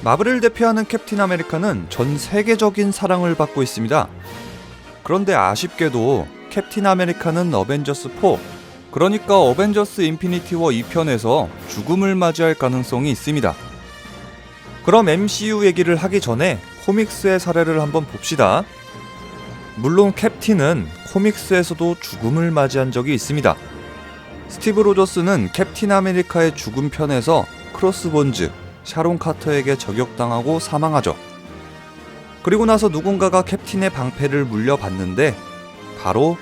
마블을 대표하는 캡틴 아메리카는 전 세계적인 사랑을 받고 있습니다. 그런데 아쉽게도 캡틴 아메리카는 어벤져스 4, 그러니까 어벤져스 인피니티 워 2편에서 죽음을 맞이할 가능성이 있습니다. 그럼 MCU 얘기를 하기 전에 코믹스의 사례를 한번 봅시다. 물론 캡틴은 코믹스에서도 죽음을 맞이한 적이 있습니다. 스티브 로저스는 캡틴 아메리카의 죽음 편에서 크로스본즈, 샤론 카터에게 저격당하고 사망하죠. 그리고 나서 누군가가 캡틴의 방패를 물려받는데 바로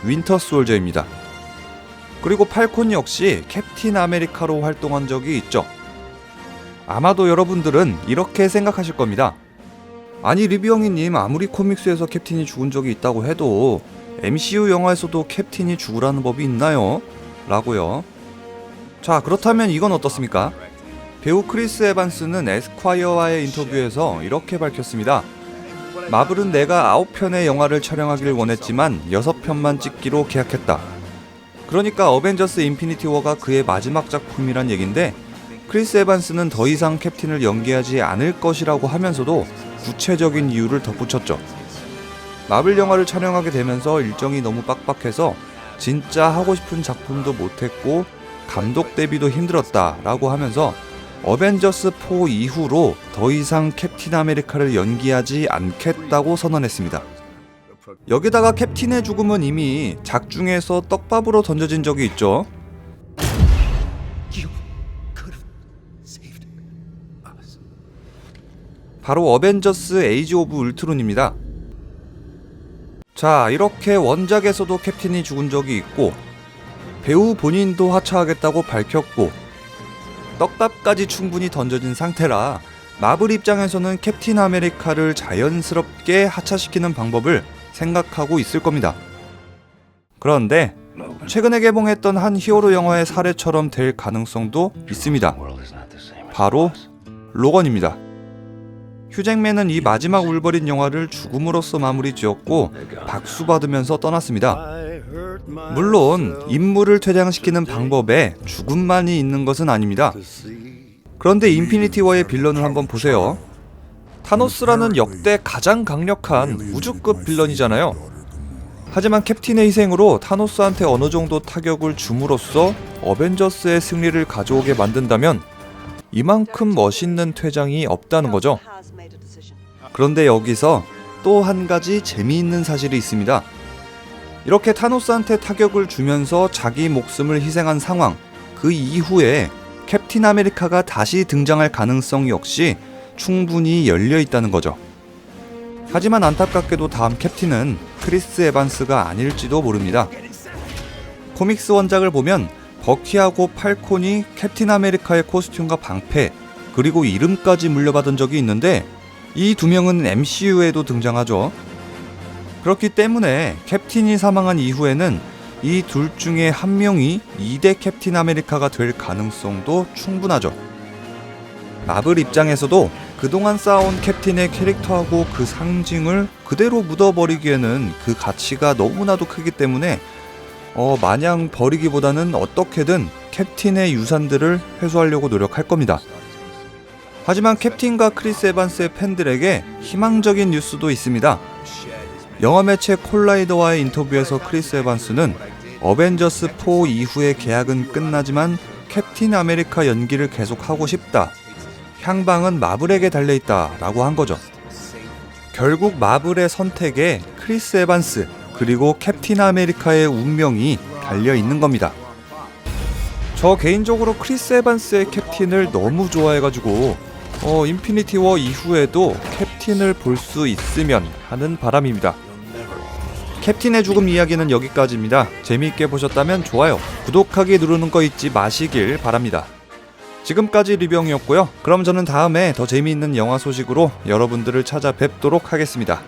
윈터 솔저입니다. 그리고 팔콘 역시 캡틴 아메리카로 활동한 적이 있죠. 아마도 여러분들은 이렇게 생각하실 겁니다. 아니 리뷰형이님, 아무리 코믹스에서 캡틴이 죽은 적이 있다고 해도 MCU 영화에서도 캡틴이 죽으라는 법이 있나요? 라고요. 자, 그렇다면 이건 어떻습니까? 배우 크리스 에반스는 에스콰이어와의 인터뷰에서 이렇게 밝혔습니다. 마블은 내가 9편의 영화를 촬영하길 원했지만 6편만 찍기로 계약했다. 그러니까 어벤져스 인피니티 워가 그의 마지막 작품이란 얘긴데, 크리스 에반스는 더 이상 캡틴을 연기하지 않을 것이라고 하면서도 구체적인 이유를 덧붙였죠. 마블 영화를 촬영하게 되면서 일정이 너무 빡빡해서 진짜 하고 싶은 작품도 못했고 감독 대비도 힘들었다 라고 하면서 어벤져스 4 이후로 더 이상 캡틴 아메리카를 연기하지 않겠다고 선언했습니다. 여기다가 캡틴의 죽음은 이미 작중에서 떡밥으로 던져진 적이 있죠. 바로 어벤져스 에이지 오브 울트론입니다. 자, 이렇게 원작에서도 캡틴이 죽은 적이 있고 배우 본인도 하차하겠다고 밝혔고 떡밥까지 충분히 던져진 상태라 마블 입장에서는 캡틴 아메리카를 자연스럽게 하차시키는 방법을 생각하고 있을 겁니다. 그런데 최근에 개봉했던 한 히어로 영화의 사례처럼 될 가능성도 있습니다. 바로 로건입니다. 휴잭맨은 이 마지막 울버린 영화를 죽음으로써 마무리 지었고 박수 받으면서 떠났습니다. 물론 인물을 퇴장시키는 방법에 죽음만이 있는 것은 아닙니다. 그런데 인피니티 워의 빌런을 한번 보세요. 타노스라는 역대 가장 강력한 우주급 빌런이잖아요. 하지만 캡틴의 희생으로 타노스한테 어느 정도 타격을 줌으로써 어벤져스의 승리를 가져오게 만든다면 이만큼 멋있는 퇴장이 없다는 거죠. 그런데 여기서 또 한 가지 재미있는 사실이 있습니다. 이렇게 타노스한테 타격을 주면서 자기 목숨을 희생한 상황, 그 이후에 캡틴 아메리카가 다시 등장할 가능성 역시 충분히 열려 있다는 거죠. 하지만 안타깝게도 다음 캡틴은 크리스 에반스가 아닐지도 모릅니다. 코믹스 원작을 보면 버키하고 팔콘이 캡틴 아메리카의 코스튬과 방패, 그리고 이름까지 물려받은 적이 있는데 이 두 명은 MCU에도 등장하죠. 그렇기 때문에 캡틴이 사망한 이후에는 이 둘 중에 한 명이 2대 캡틴 아메리카가 될 가능성도 충분하죠. 마블 입장에서도 그동안 쌓아온 캡틴의 캐릭터하고 그 상징을 그대로 묻어버리기에는 그 가치가 너무나도 크기 때문에 마냥 버리기보다는 어떻게든 캡틴의 유산들을 회수하려고 노력할 겁니다. 하지만 캡틴과 크리스 에반스의 팬들에게 희망적인 뉴스도 있습니다. 영화 매체 콜라이더와의 인터뷰에서 크리스 에반스는 어벤져스 4 이후의 계약은 끝나지만 캡틴 아메리카 연기를 계속하고 싶다. 향방은 마블에게 달려있다 라고 한 거죠. 결국 마블의 선택에 크리스 에반스 그리고 캡틴 아메리카의 운명이 달려있는 겁니다. 저 개인적으로 크리스 에반스의 캡틴을 너무 좋아해가지고 인피니티 워 이후에도 캡틴을 볼 수 있으면 하는 바람입니다. 캡틴의 죽음 이야기는 여기까지입니다. 재미있게 보셨다면 좋아요, 구독하기 누르는 거 잊지 마시길 바랍니다. 지금까지 리뷰형이었고요. 그럼 저는 다음에 더 재미있는 영화 소식으로 여러분들을 찾아뵙도록 하겠습니다.